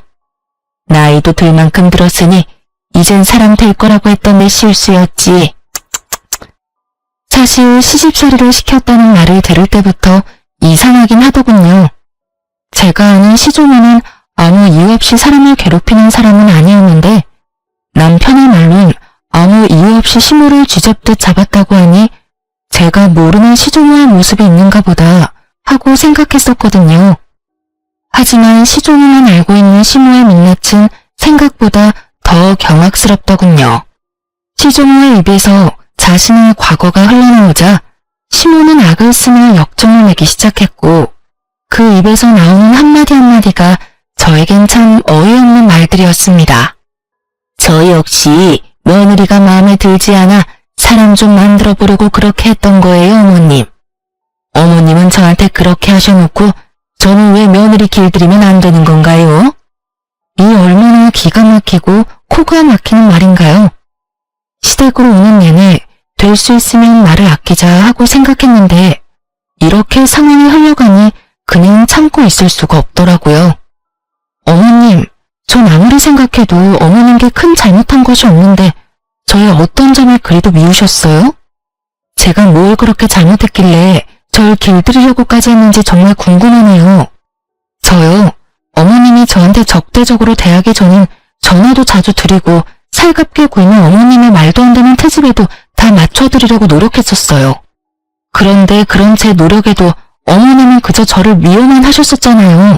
나이도 들 만큼 들었으니 이젠 사람 될 거라고 했던 내 실수였지. 사실 시집살이를 시켰다는 말을 들을 때부터 이상하긴 하더군요. 제가 아는 시종이는 아무 이유 없이 사람을 괴롭히는 사람은 아니었는데 남편의 말로는 아무 이유 없이 시모를 쥐잡듯 잡았다고 하니 제가 모르는 시종이의 모습이 있는가 보다 하고 생각했었거든요. 하지만 시종이만 알고 있는 시모의 민낯은 생각보다 더 경악스럽더군요. 시종이의 입에서 자신의 과거가 흘러나오자 시모는 악을 쓰며 역정을 내기 시작했고 그 입에서 나오는 한마디 한마디가 저에겐 참 어이없는 말들이었습니다. 저 역시 며느리가 마음에 들지 않아 사람 좀 만들어 보려고 그렇게 했던 거예요, 어머님. 어머님은 저한테 그렇게 하셔놓고 저는 왜 며느리 길들이면 안 되는 건가요? 이 얼마나 기가 막히고 코가 막히는 말인가요? 시댁으로 오는 내내 될 수 있으면 말을 아끼자 하고 생각했는데 이렇게 상황이 흘러가니 그냥 참고 있을 수가 없더라고요. 어머님, 전 아무리 생각해도 어머님께 큰 잘못한 것이 없는데 저의 어떤 점을 그리도 미우셨어요? 제가 뭘 그렇게 잘못했길래 절 길들이려고까지 했는지 정말 궁금하네요. 저요, 어머님이 저한테 적대적으로 대하기 전엔 전화도 자주 드리고 살갑게 굴면 어머님의 말도 안 되는 트집에도 다 맞춰드리려고 노력했었어요. 그런데 그런 제 노력에도 어머님은 그저 저를 미워만 하셨었잖아요.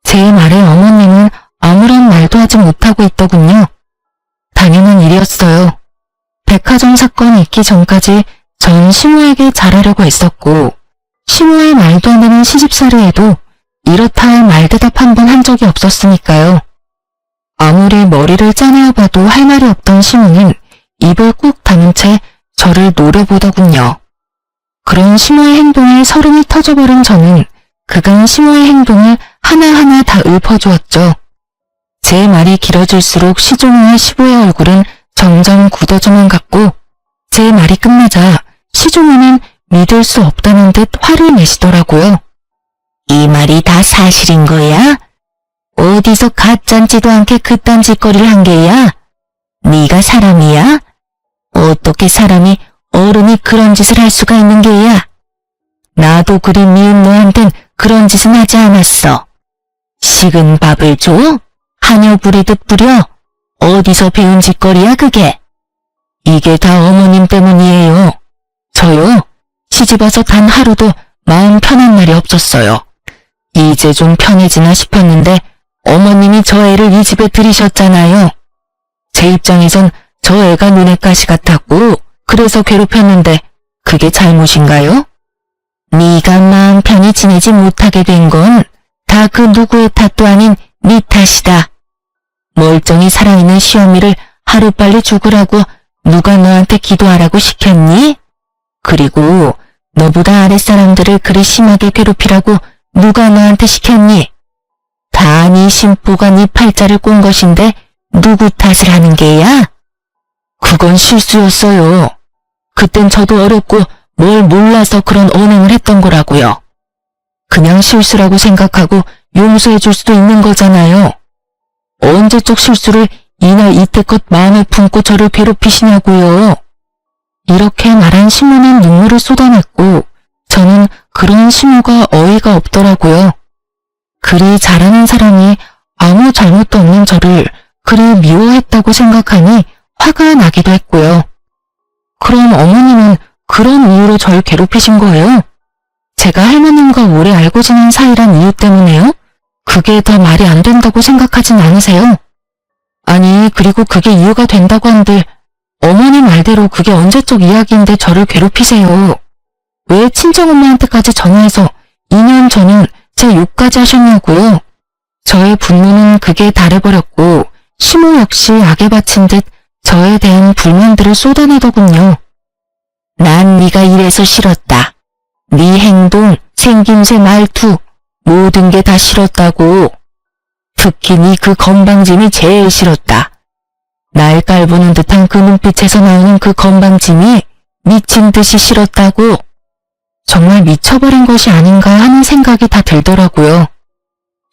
제 말에 어머님은 아무런 말도 하지 못하고 있더군요. 당연한 일이었어요. 백화점 사건이 있기 전까지 전 시모에게 잘하려고 했었고 시모의 말도 안 되는 시집살이에도 이렇다 할 말대답 한 번 한 적이 없었으니까요. 아무리 머리를 짜내어봐도 할 말이 없던 시모는 입을 꾹 다문 채 저를 노려보더군요. 그런 시모의 행동에 서름이 터져버린 저는 그간 시모의 행동을 하나하나 다 읊어주었죠. 제 말이 길어질수록 시종이의 시부의 얼굴은 점점 굳어져만 갔고 제 말이 끝나자 시종이는 믿을 수 없다는 듯 화를 내시더라고요. 이 말이 다 사실인 거야? 어디서 가짠지도 않게 그딴 짓거리를 한 게야? 네가 사람이야? 어떻게 사람이 어른이 그런 짓을 할 수가 있는 게야? 나도 그리 미운 너한텐 그런 짓은 하지 않았어. 식은 밥을 줘? 한여 부리듯 부려? 어디서 배운 짓거리야 그게? 이게 다 어머님 때문이에요. 저요? 시집와서 단 하루도 마음 편한 날이 없었어요. 이제 좀 편해지나 싶었는데 어머님이 저 애를 이 집에 들이셨잖아요. 제 입장에선 저 애가 눈에 가시 같았고 그래서 괴롭혔는데 그게 잘못인가요? 네가 마음 편히 지내지 못하게 된 건 다 그 누구의 탓도 아닌 네 탓이다. 멀쩡히 살아있는 시어미를 하루빨리 죽으라고 누가 너한테 기도하라고 시켰니? 그리고 너보다 아랫사람들을 그리 심하게 괴롭히라고 누가 너한테 시켰니? 다 네 심보가 네 팔자를 꼰 것인데 누구 탓을 하는 게야? 그건 실수였어요. 그땐 저도 어렸고 뭘 몰라서 그런 언행을 했던 거라고요. 그냥 실수라고 생각하고 용서해 줄 수도 있는 거잖아요. 언제적 실수를 이날 이때껏 마음에 품고 저를 괴롭히시냐고요. 이렇게 말한 시모는 눈물을 쏟아냈고 저는 그런 시모가 어이가 없더라고요. 그리 잘하는 사람이 아무 잘못도 없는 저를 그리 미워했다고 생각하니 화가 나기도 했고요. 그럼 어머님은 그런 이유로 절 괴롭히신 거예요? 제가 할머님과 오래 알고 지낸 사이란 이유 때문에요? 그게 더 말이 안 된다고 생각하진 않으세요? 아니, 그리고 그게 이유가 된다고 한들 어머니 말대로 그게 언제적 이야기인데 저를 괴롭히세요. 왜 친정엄마한테까지 전화해서 2년 전은 제 욕까지 하셨냐고요. 저의 분노는 극에 달해버렸고 시모 역시 악에 바친 듯 저에 대한 불만들을 쏟아내더군요. 난 네가 이래서 싫었다. 네 행동, 생김새, 말투 모든 게 다 싫었다고. 특히 네 그 건방짐이 제일 싫었다. 날 깔보는 듯한 그 눈빛에서 나오는 그 건방짐이 미친 듯이 싫었다고. 정말 미쳐버린 것이 아닌가 하는 생각이 다 들더라고요.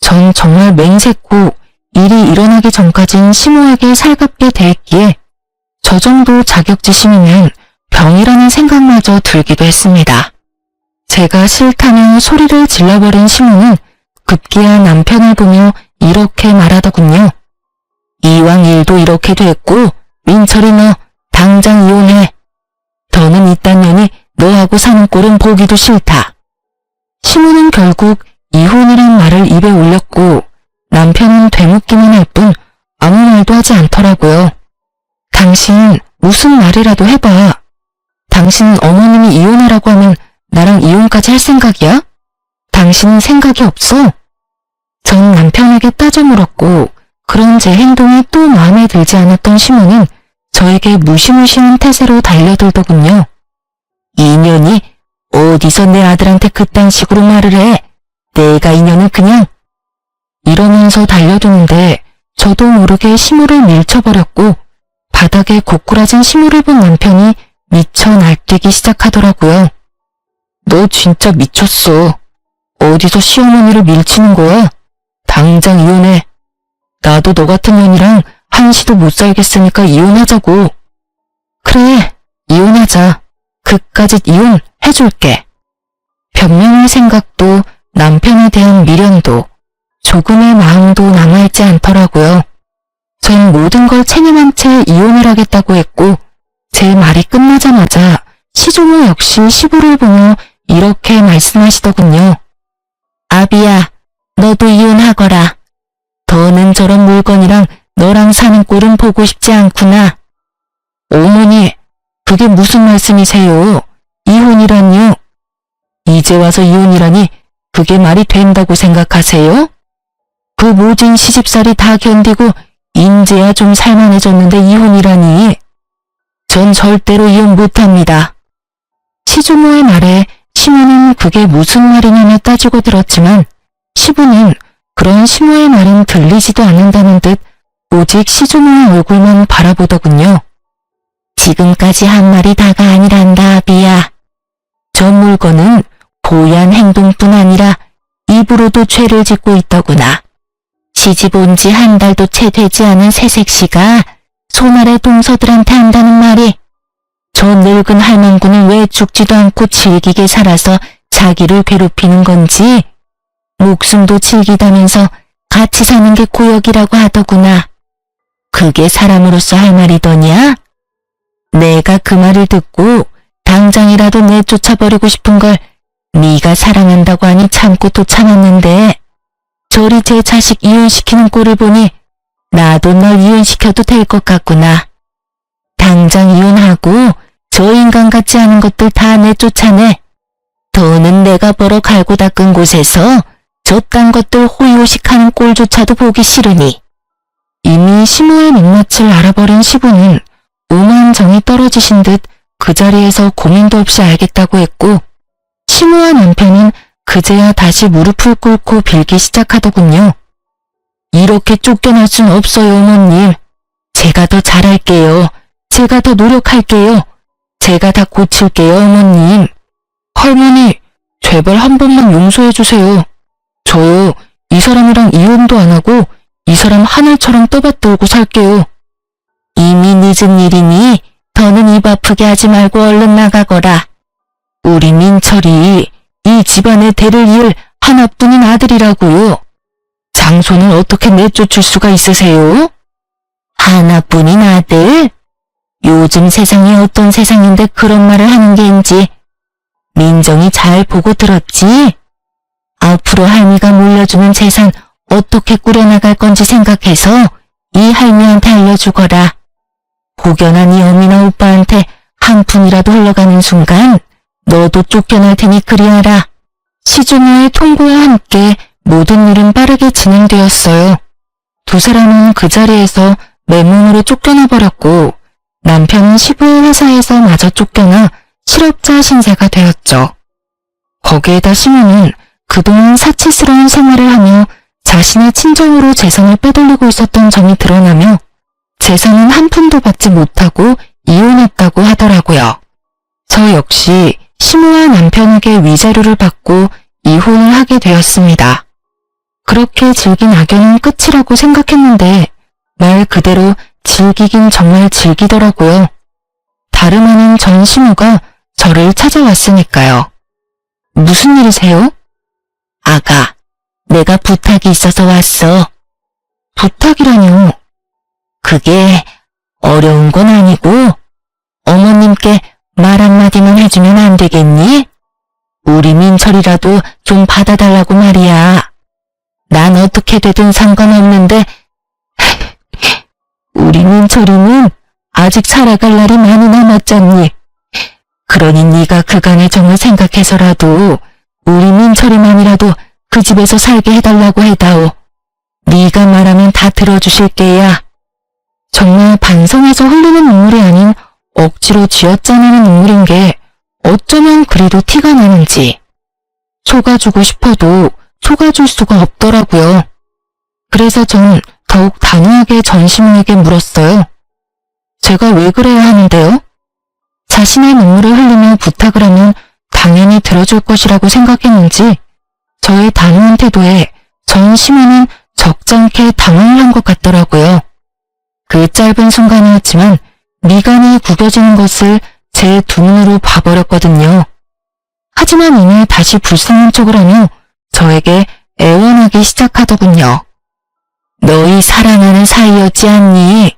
전 정말 맹세코 일이 일어나기 전까진 시모에게 살갑게 대했기에 저 정도 자격지심이면 병이라는 생각마저 들기도 했습니다. 제가 싫다며 소리를 질러버린 시모는 급기야 남편을 보며 이렇게 말하더군요. 이왕 일도 이렇게 됐고 민철이 너 당장 이혼해. 더는 이딴 년이 너하고 사는 꼴은 보기도 싫다. 시모는 결국 이혼이란 말을 입에 올렸고 남편은 되묻기만 할 뿐 아무 말도 하지 않더라고요. 당신 무슨 말이라도 해봐. 당신 어머님이 이혼하라고 하면 나랑 이혼까지 할 생각이야? 당신은 생각이 없어? 전 남편에게 따져 물었고 그런 제 행동이 또 마음에 들지 않았던 시모는 저에게 무시무시한 태세로 달려들더군요. 이년이 어디서 내 아들한테 그딴 식으로 말을 해. 내가 이년은 그냥. 이러면서 달려드는데 저도 모르게 시모를 밀쳐버렸고 바닥에 고꾸라진 시모를 본 남편이 미쳐 날뛰기 시작하더라고요. 너 진짜 미쳤어. 어디서 시어머니를 밀치는 거야? 당장 이혼해. 나도 너 같은 년이랑 한시도 못 살겠으니까 이혼하자고. 그래, 이혼하자. 그까짓 이혼 해줄게. 변명할 생각도 남편에 대한 미련도 조금의 마음도 남아있지 않더라고요. 전 모든 걸 체념한 채 이혼을 하겠다고 했고 제 말이 끝나자마자 시조모 역시 시부를 보며 이렇게 말씀하시더군요. 아비야, 너도 이혼하거라. 더는 저런 물건이랑 너랑 사는 꼴은 보고 싶지 않구나. 어머니, 그게 무슨 말씀이세요? 이혼이란요? 이제 와서 이혼이라니 그게 말이 된다고 생각하세요? 그 모진 시집살이 다 견디고 인제야 좀 살만해졌는데 이혼이라니. 전 절대로 이혼 못합니다. 시주모의 말에 시모는 그게 무슨 말이냐며 따지고 들었지만 시부는 그런 시모의 말은 들리지도 않는다는 듯 오직 시주모의 얼굴만 바라보더군요. 지금까지 한 말이 다가 아니란다, 아비야. 저 물건은 고얀 행동뿐 아니라 입으로도 죄를 짓고 있더구나. 시집 온 지 한 달도 채 되지 않은 새색시가 손아래 동서들한테 한다는 말이 저 늙은 할망구는 왜 죽지도 않고 질기게 살아서 자기를 괴롭히는 건지 목숨도 질기다면서 같이 사는 게 고역이라고 하더구나. 그게 사람으로서 할 말이더냐? 내가 그 말을 듣고 당장이라도 내쫓아버리고 싶은 걸 네가 사랑한다고 하니 참고 또 참았는데 저리 제 자식 이혼시키는 꼴을 보니 나도 널 이혼시켜도 될 것 같구나. 당장 이혼하고 저 인간 같지 않은 것들 다 내쫓아내. 더는 내가 벌어 갈고 닦은 곳에서 저딴 것들 호의호식하는 꼴조차도 보기 싫으니. 이미 시모의 민낯을 알아버린 시부는 오만 정이 떨어지신 듯 그 자리에서 고민도 없이 알겠다고 했고 시모와 남편은 그제야 다시 무릎을 꿇고 빌기 시작하더군요. 이렇게 쫓겨날 순 없어요, 어머님. 제가 더 잘할게요. 제가 더 노력할게요. 제가 다 고칠게요, 어머님. 할머니, 제발 한 번만 용서해주세요. 저요, 이 사람이랑 이혼도 안 하고 이 사람 하늘처럼 떠받들고 살게요. 이미 늦은 일이니 더는 입 아프게 하지 말고 얼른 나가거라. 우리 민철이 이 집안의 대를 이을 하나뿐인 아들이라고요. 장손을 어떻게 내쫓을 수가 있으세요? 하나뿐인 아들? 요즘 세상이 어떤 세상인데 그런 말을 하는 게인지. 민정이 잘 보고 들었지? 앞으로 할미가 물려주는 재산 어떻게 꾸려나갈 건지 생각해서 이 할미한테 알려주거라. 혹여나 네 어미나 오빠한테 한 푼이라도 흘러가는 순간 너도 쫓겨날 테니 그리하라. 시중의 통보와 함께 모든 일은 빠르게 진행되었어요. 두 사람은 그 자리에서 맨몸으로 쫓겨나 버렸고 남편은 시부의 회사에서 마저 쫓겨나 실업자 신세가 되었죠. 거기에다 시모는 그동안 사치스러운 생활을 하며 자신의 친정으로 재산을 빼돌리고 있었던 점이 드러나며 재산은 한 푼도 받지 못하고 이혼했다고 하더라고요. 저 역시 시모와 남편에게 위자료를 받고 이혼을 하게 되었습니다. 그렇게 즐긴 악연은 끝이라고 생각했는데 말 그대로 즐기긴 정말 즐기더라고요. 다름 아닌 전 시모가 저를 찾아왔으니까요. 무슨 일이세요? 아가, 내가 부탁이 있어서 왔어. 부탁이라뇨? 그게 어려운 건 아니고 어머님께 말 한마디만 해주면 안 되겠니? 우리 민철이라도 좀 받아달라고 말이야. 난 어떻게 되든 상관없는데 우리 민철이는 아직 살아갈 날이 많이 남았잖니. 그러니 네가 그간의 정을 생각해서라도 우리 민철이만이라도 그 집에서 살게 해달라고 해다오. 네가 말하면 다 들어주실 게야. 정말 반성해서 흘리는 눈물이 아닌 억지로 쥐어짜내는 눈물인 게 어쩌면 그리도 티가 나는지. 속아주고 싶어도 속아줄 수가 없더라고요. 그래서 전 더욱 단호하게 전시문에게 물었어요. 제가 왜 그래야 하는데요? 자신의 눈물을 흘리며 부탁을 하면 당연히 들어줄 것이라고 생각했는지 저의 단호한 태도에 전시문은 적잖게 당황을 한 것 같더라고요. 그 짧은 순간이었지만 미간이 구겨지는 것을 제 두 눈으로 봐버렸거든요. 하지만 이내 다시 불쌍한 척을 하며 저에게 애원하기 시작하더군요. 너희 사랑하는 사이였지 않니?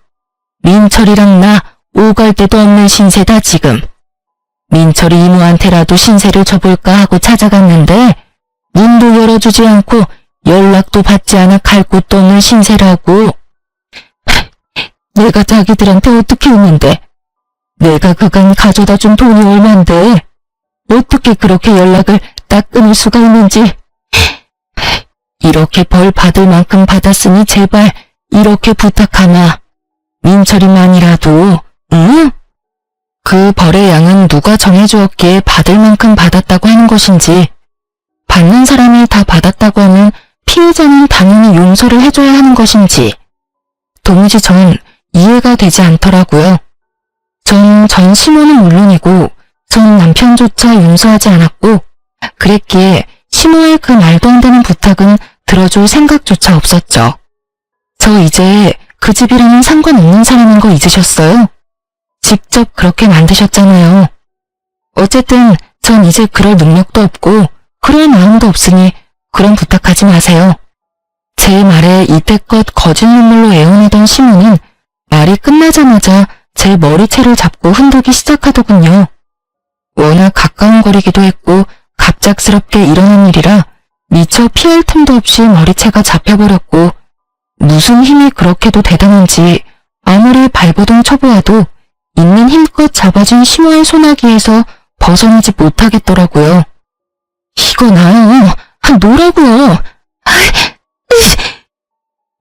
민철이랑 나 오갈 데도 없는 신세다 지금. 민철이 이모한테라도 신세를 져볼까 하고 찾아갔는데 문도 열어주지 않고 연락도 받지 않아 갈 곳도 없는 신세라고. 내가 자기들한테 어떻게 했는데? 내가 그간 가져다 준 돈이 얼만데? 어떻게 그렇게 연락을 딱 끊을 수가 있는지. 이렇게 벌 받을 만큼 받았으니 제발 이렇게 부탁하마. 민철이만이라도, 응? 그 벌의 양은 누가 정해주었기에 받을 만큼 받았다고 하는 것인지, 받는 사람이 다 받았다고 하면 피해자는 당연히 용서를 해줘야 하는 것인지, 도무지 전 이해가 되지 않더라고요. 전 시모는 물론이고 전 남편조차 용서하지 않았고 그랬기에 시모의 그 말도 안 되는 부탁은 들어줄 생각조차 없었죠. 저 이제 그 집이랑은 상관없는 사람인 거 잊으셨어요? 직접 그렇게 만드셨잖아요. 어쨌든 전 이제 그럴 능력도 없고 그럴 마음도 없으니 그런 부탁하지 마세요. 제 말에 이때껏 거짓 눈물로 애원하던 시모는 말이 끝나자마자 제 머리채를 잡고 흔들기 시작하더군요. 워낙 가까운 거리기도 했고 갑작스럽게 일어난 일이라 미처 피할 틈도 없이 머리채가 잡혀버렸고 무슨 힘이 그렇게도 대단한지 아무리 발버둥 쳐보아도 있는 힘껏 잡아준 시모의 소나기에서 벗어나지 못하겠더라고요. 이거 나요. 놓으라고요.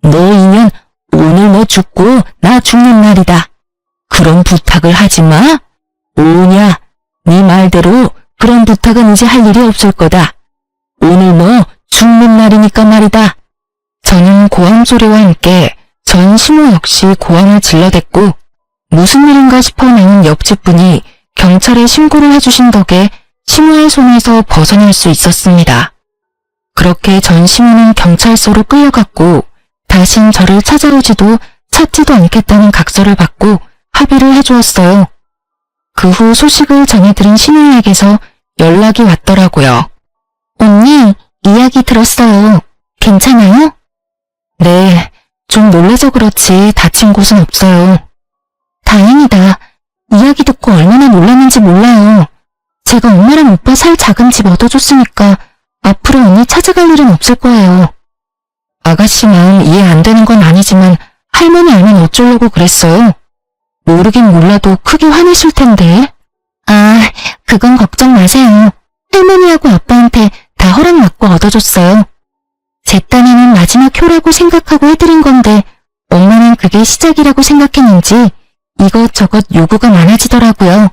너이면 오늘 너 죽고 나 죽는 날이다. 그런 부탁을 하지 마. 오냐, 네 말대로 그런 부탁은 이제 할 일이 없을 거다. 오늘 너 죽는 날이니까 말이다. 저는 고함 소리와 함께 전 시모 역시 고함을 질러댔고 무슨 일인가 싶어 나온 옆집 분이 경찰에 신고를 해주신 덕에 시모의 손에서 벗어날 수 있었습니다. 그렇게 전 시모는 경찰서로 끌려갔고 다신 저를 찾아오지도 찾지도 않겠다는 각서를 받고 합의를 해주었어요. 그 후 소식을 전해들은 시모에게서 연락이 왔더라고요. 언니, 이야기 들었어요. 괜찮아요? 네, 좀 놀라서 그렇지 다친 곳은 없어요. 다행이다. 이야기 듣고 얼마나 놀랐는지 몰라요. 제가 엄마랑 오빠 살 작은 집 얻어줬으니까 앞으로 언니 찾아갈 일은 없을 거예요. 아가씨 마음 이해 안 되는 건 아니지만 할머니 알면 어쩌려고 그랬어요? 모르긴 몰라도 크게 화내실 텐데. 아, 그건 걱정 마세요. 할머니하고 아빠한테 다 허락받고 얻어줬어요. 제 딴에는 마지막 효라고 생각하고 해드린 건데 엄마는 그게 시작이라고 생각했는지 이것저것 요구가 많아지더라고요.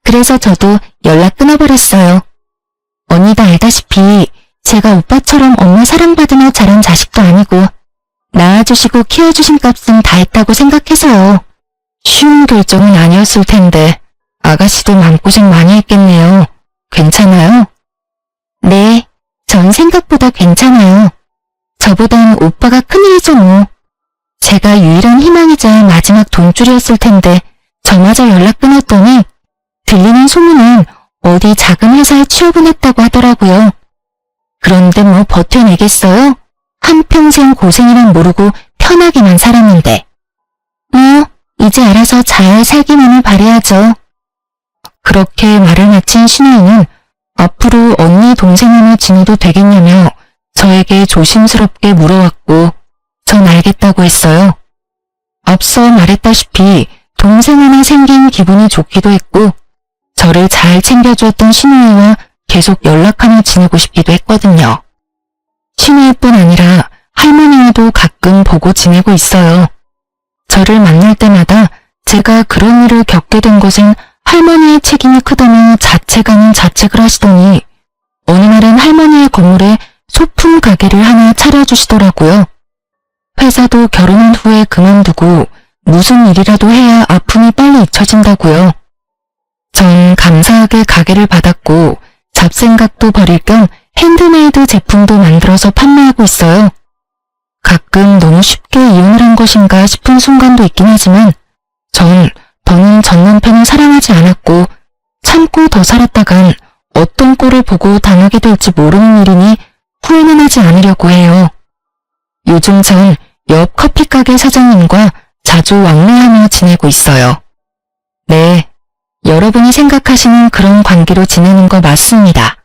그래서 저도 연락 끊어버렸어요. 언니도 알다시피 제가 오빠처럼 엄마 사랑받으며 자란 자식도 아니고 낳아주시고 키워주신 값은 다 했다고 생각해서요. 쉬운 결정은 아니었을 텐데 아가씨도 마음고생 많이 했겠네요. 괜찮아요? 네, 전 생각보다 괜찮아요. 저보단 오빠가 큰일이죠 뭐. 제가 유일한 희망이자 마지막 돈줄이었을 텐데 저마저 연락 끊었더니 들리는 소문은 어디 작은 회사에 취업은 했다고 하더라고요. 그런데 뭐 버텨내겠어요? 한평생 고생이란 모르고 편하게만 살았는데. 뭐 이제 알아서 잘 살기만을 바라야죠. 그렇게 말을 마친 신우이는 앞으로 언니 동생으로 지내도 되겠냐며 저에게 조심스럽게 물어왔고 전 알겠다고 했어요. 앞서 말했다시피 동생 하나 생긴 기분이 좋기도 했고 저를 잘 챙겨주었던 신우이와 계속 연락하며 지내고 싶기도 했거든요. 신우이뿐 아니라 할머니와도 가끔 보고 지내고 있어요. 저를 만날 때마다 제가 그런 일을 겪게 된 것은 할머니의 책임이 크다며 자책 아닌 자책을 하시더니 어느 날은 할머니의 건물에 소품 가게를 하나 차려주시더라고요. 회사도 결혼한 후에 그만두고 무슨 일이라도 해야 아픔이 빨리 잊혀진다고요. 전 감사하게 가게를 받았고 잡생각도 버릴 겸 핸드메이드 제품도 만들어서 판매하고 있어요. 가끔 너무 쉽게 이혼을 한 것인가 싶은 순간도 있긴 하지만 전 더는 전 남편을 사랑하지 않았고 참고 더 살았다간 어떤 꼴을 보고 당하게 될지 모르는 일이니 후회는 하지 않으려고 해요. 요즘 전 옆 커피가게 사장님과 자주 왕래하며 지내고 있어요. 네, 여러분이 생각하시는 그런 관계로 지내는 거 맞습니다.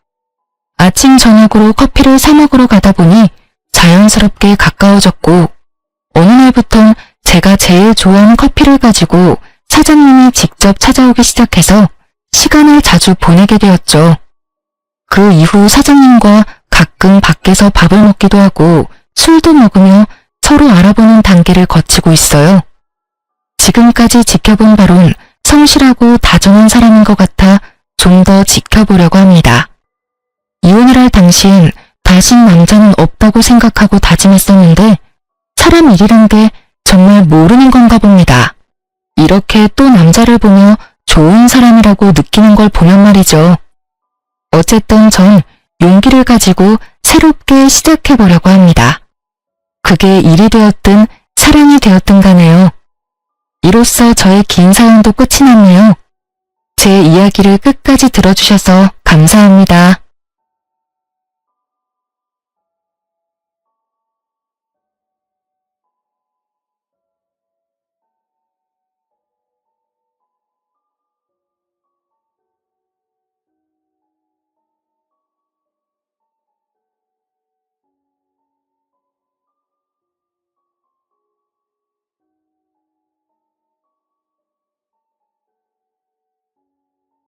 아침 저녁으로 커피를 사 먹으러 가다 보니 자연스럽게 가까워졌고 어느 날부턴 제가 제일 좋아하는 커피를 가지고 사장님이 직접 찾아오기 시작해서 시간을 자주 보내게 되었죠. 그 이후 사장님과 가끔 밖에서 밥을 먹기도 하고 술도 먹으며 서로 알아보는 단계를 거치고 있어요. 지금까지 지켜본 바론 성실하고 다정한 사람인 것 같아 좀 더 지켜보려고 합니다. 이혼을 할 당시엔 다신 남자는 없다고 생각하고 다짐했었는데 사람 일이란 게 정말 모르는 건가 봅니다. 이렇게 또 남자를 보며 좋은 사람이라고 느끼는 걸 보면 말이죠. 어쨌든 전 용기를 가지고 새롭게 시작해보려고 합니다. 그게 일이 되었든 사랑이 되었든 간에요. 이로써 저의 긴 사연도 끝이 났네요. 제 이야기를 끝까지 들어주셔서 감사합니다.